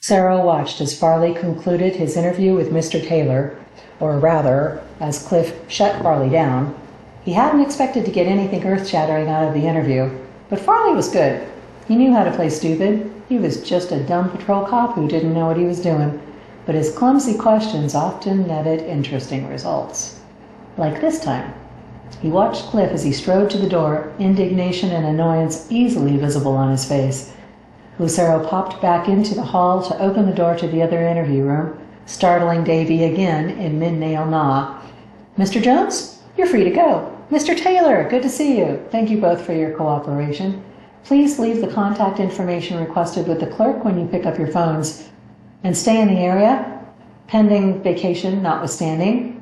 Sarah watched as Farley concluded his interview with Mr. Taylor, or rather, as Cliff shut Farley down. He hadn't expected to get anything earth-shattering out of the interview, but Farley was good. He knew how to play stupid. He was just a dumb patrol cop who didn't know what he was doing, but his clumsy questions often netted interesting results. Like this time. He watched Cliff as he strode to the door, indignation and annoyance easily visible on his face. Lucero popped back into the hall to open the door to the other interview room, startling Davy again in mid-nail gnaw. "Mr. Jones, you're free to go. Mr. Taylor, good to see you. Thank you both for your cooperation. Please leave the contact information requested with the clerk when you pick up your phones. And stay in the area, pending vacation notwithstanding.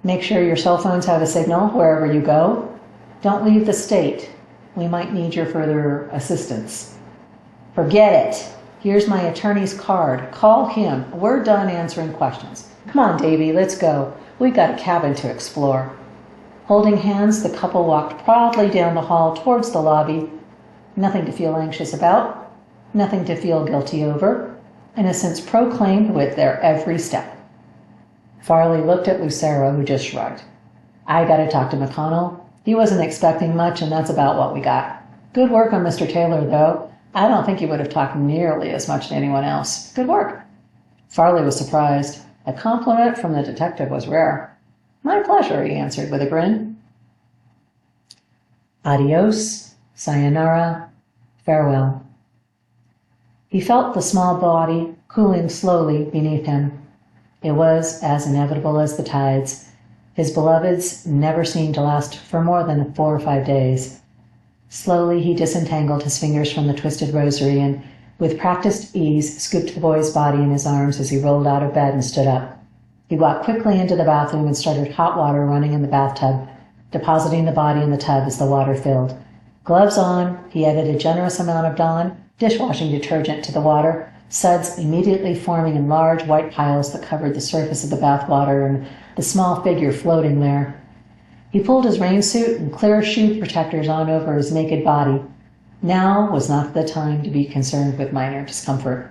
Make sure your cell phones have a signal wherever you go. Don't leave the state. We might need your further assistance." "Forget it. Here's my attorney's card. Call him. We're done answering questions. Come on, Davy, let's go. We've got a cabin to explore." Holding hands, the couple walked proudly down the hall towards the lobby. Nothing to feel anxious about. Nothing to feel guilty over. Innocence proclaimed with their every step. Farley looked at Lucero, who just shrugged. "I gotta talk to McConnell. He wasn't expecting much, and that's about what we got. Good work on Mr. Taylor, though. I don't think he would have talked nearly as much to anyone else. Good work." Farley was surprised. A compliment from the detective was rare. "My pleasure," he answered with a grin. Adios, sayonara, farewell. He felt the small body cooling slowly beneath him. It was as inevitable as the tides. His beloveds never seemed to last for more than 4 or 5 days. Slowly he disentangled his fingers from the twisted rosary and, with practiced ease, scooped the boy's body in his arms as he rolled out of bed and stood up. He walked quickly into the bathroom and started hot water running in the bathtub, depositing the body in the tub as the water filled. Gloves on, he added a generous amount of Dawn dishwashing detergent to the water, suds immediately forming in large white piles that covered the surface of the bath water and the small figure floating there. He pulled his rain suit and clear shoe protectors on over his naked body. Now was not the time to be concerned with minor discomfort.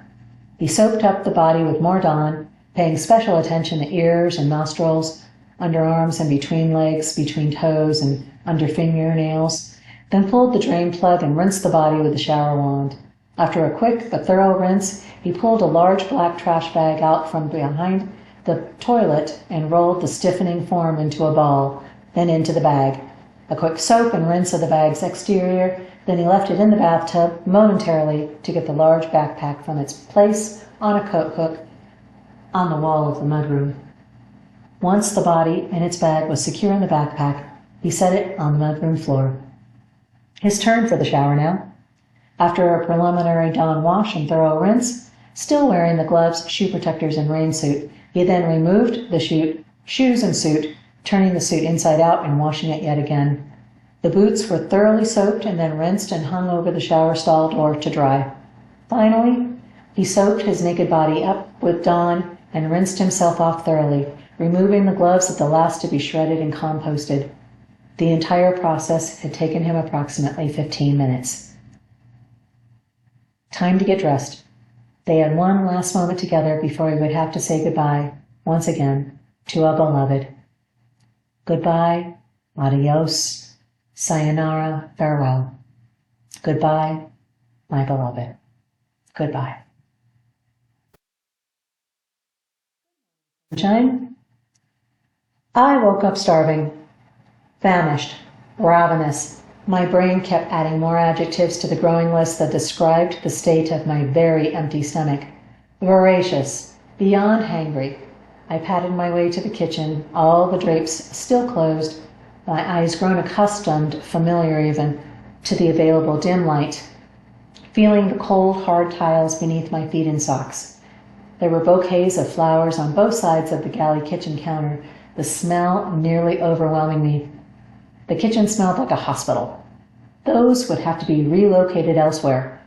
He soaped up the body with more Dawn, paying special attention to ears and nostrils, underarms and between legs, between toes, and under fingernails, then pulled the drain plug and rinsed the body with the shower wand. After a quick but thorough rinse, he pulled a large black trash bag out from behind the toilet and rolled the stiffening form into a ball, then into the bag. A quick soap and rinse of the bag's exterior, then he left it in the bathtub momentarily to get the large backpack from its place on a coat hook on the wall of the mudroom. Once the body and its bag was secure in the backpack, he set it on the mudroom floor. His turn for the shower now. After a preliminary Dawn wash and thorough rinse, still wearing the gloves, shoe protectors, and rain suit, he then removed the shoes and suit, turning the suit inside out and washing it yet again. The boots were thoroughly soaked and then rinsed and hung over the shower stall door to dry. Finally, he soaked his naked body up with Dawn and rinsed himself off thoroughly, removing the gloves at the last to be shredded and composted. The entire process had taken him approximately 15 minutes. Time to get dressed. They had one last moment together before he would have to say goodbye, once again, to a beloved. Goodbye, adios, sayonara, farewell. Goodbye, my beloved. Goodbye. Sunshine? I woke up starving, famished, ravenous. My brain kept adding more adjectives to the growing list that described the state of my very empty stomach. Voracious, beyond hangry. I patted my way to the kitchen, all the drapes still closed, my eyes grown accustomed, familiar even, to the available dim light, feeling the cold, hard tiles beneath my feet in socks. There were bouquets of flowers on both sides of the galley kitchen counter, the smell nearly overwhelming me. The kitchen smelled like a hospital. Those would have to be relocated elsewhere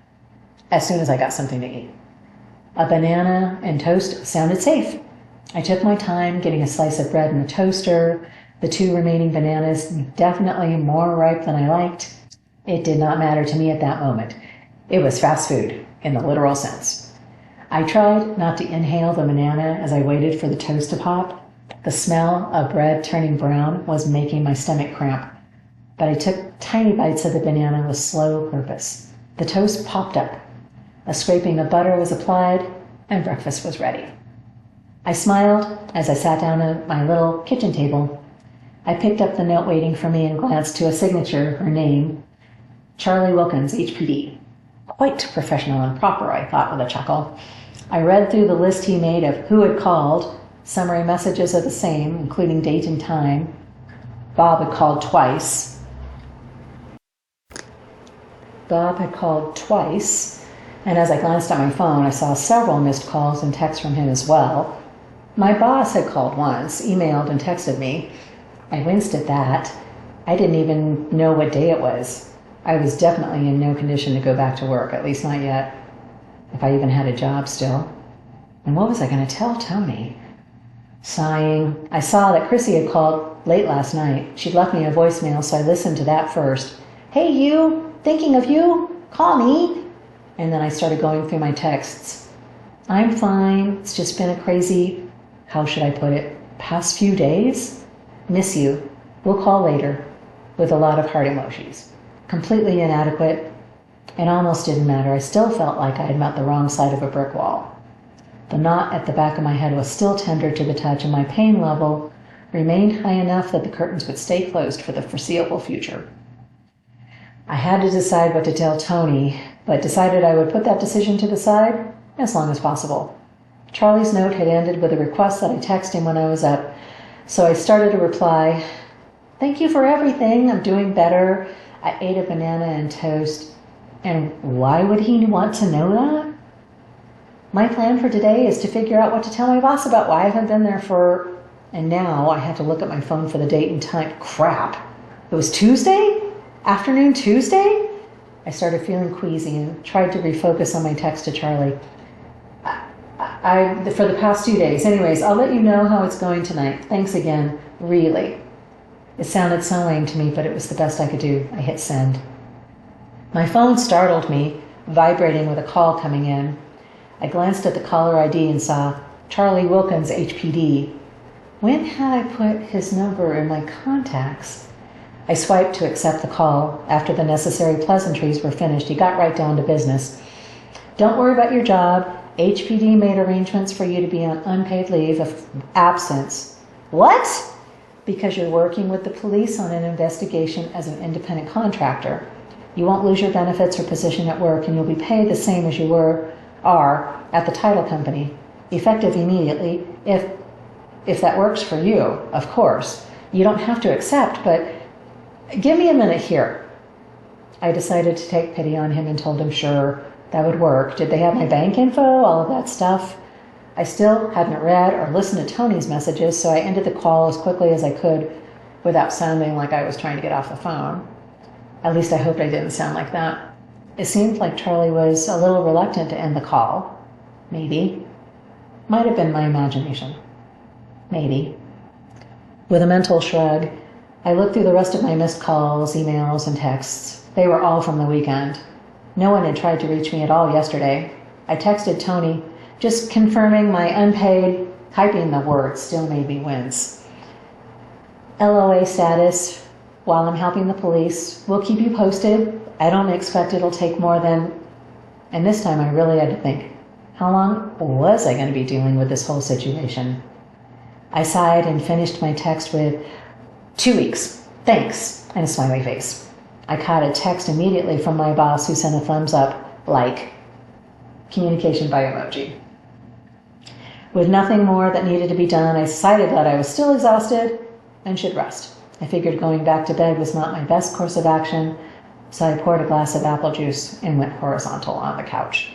as soon as I got something to eat. A banana and toast sounded safe. I took my time getting a slice of bread in the toaster, the 2 remaining bananas definitely more ripe than I liked. It did not matter to me at that moment. It was fast food, in the literal sense. I tried not to inhale the banana as I waited for the toast to pop. The smell of bread turning brown was making my stomach cramp, but I took tiny bites of the banana with slow purpose. The toast popped up. A scraping of butter was applied, and breakfast was ready. I smiled as I sat down at my little kitchen table. I picked up the note waiting for me and glanced to a signature, her name, Charlie Wilkins, HPD. Quite professional and proper, I thought with a chuckle. I read through the list he made of who had called. Summary messages are the same, including date and time. Bob had called twice. And as I glanced at my phone, I saw several missed calls and texts from him as well. My boss had called once, emailed and texted me. I winced at that. I didn't even know what day it was. I was definitely in no condition to go back to work, at least not yet, if I even had a job still. And what was I going to tell Tony? Sighing, I saw that Chrissy had called late last night. She'd left me a voicemail, so I listened to that first. Hey, you, thinking of you, call me. And then I started going through my texts. I'm fine. It's just been a crazy, how should I put it, past few days? Miss you. We'll call later. With a lot of heart emojis. Completely inadequate. It almost didn't matter. I still felt like I had met the wrong side of a brick wall. The knot at the back of my head was still tender to the touch, and my pain level remained high enough that the curtains would stay closed for the foreseeable future. I had to decide what to tell Tony, but decided I would put that decision to the side as long as possible. Charlie's note had ended with a request that I text him when I was up, so I started a reply. Thank you for everything. I'm doing better. I ate a banana and toast. And why would he want to know that? My plan for today is to figure out what to tell my boss about why I haven't been there for... And now I had to look at my phone for the date and time. Crap. It was Tuesday? Afternoon Tuesday? I started feeling queasy and tried to refocus on my text to Charlie. For the past 2 days. Anyways, I'll let you know how it's going tonight. Thanks again. Really. It sounded so lame to me, but it was the best I could do. I hit send. My phone startled me, vibrating with a call coming in. I glanced at the caller ID and saw Charlie Wilkins, HPD. When had I put his number in my contacts? I swiped to accept the call. After the necessary pleasantries were finished, he got right down to business. Don't worry about your job. HPD made arrangements for you to be on unpaid leave of absence. What? Because you're working with the police on an investigation as an independent contractor. You won't lose your benefits or position at work, and you'll be paid the same as you are at the title company, effective immediately, if that works for you, of course. You don't have to accept, but give me a minute here. I decided to take pity on him and told him sure, that would work. Did they have my bank info, all of that stuff? I still hadn't read or listened to Tony's messages, so I ended the call as quickly as I could without sounding like I was trying to get off the phone. At least I hoped I didn't sound like that. It seemed like Charlie was a little reluctant to end the call. Maybe. Might have been my imagination. Maybe. With a mental shrug, I looked through the rest of my missed calls, emails, and texts. They were all from the weekend. No one had tried to reach me at all yesterday. I texted Tony, just confirming my unpaid. Typing the words still made me wince. LOA status. While I'm helping the police, we'll keep you posted. I don't expect it'll take more than... And this time I really had to think, how long was I going to be dealing with this whole situation? I sighed and finished my text with 2 weeks, thanks, and a smiley face. I caught a text immediately from my boss who sent a thumbs up, like, communication by emoji. With nothing more that needed to be done, I decided that I was still exhausted and should rest. I figured going back to bed was not my best course of action, so I poured a glass of apple juice and went horizontal on the couch.